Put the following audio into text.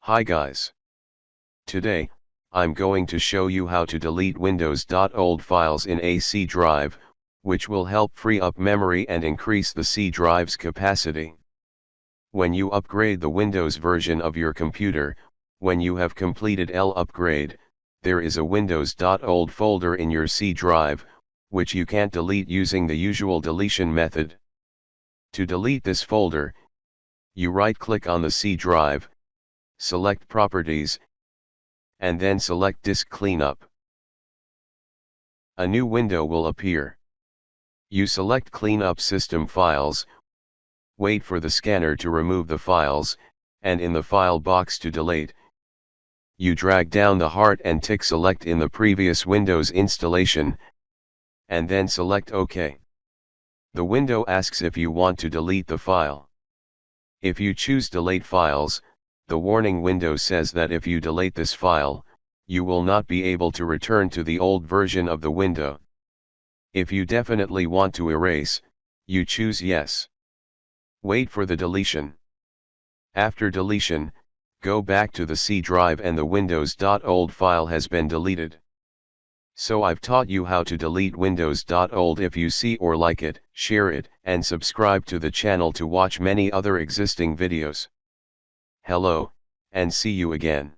Hi guys. Today, I'm going to show you how to delete Windows.old files in a C drive, which will help free up memory and increase the C drive's capacity. When you upgrade the Windows version of your computer, when you have completed L upgrade, there is a Windows.old folder in your C drive, which you can't delete using the usual deletion method. To delete this folder, you right-click on the C drive, select Properties, and then select Disk Cleanup. A new window will appear. You select Cleanup System Files, wait for the scanner to remove the files, and in the file box to delete, you drag down the heart and tick Select in the previous Windows installation, and then select OK. The window asks if you want to delete the file. If you choose Delete Files, the warning window says that if you delete this file, you will not be able to return to the old version of the window. If you definitely want to erase, you choose Yes. Wait for the deletion. After deletion, go back to the C drive and the Windows.old file has been deleted. So I've taught you how to delete Windows.old. If you see or like it, share it, and subscribe to the channel to watch many other existing videos. Hello, and see you again.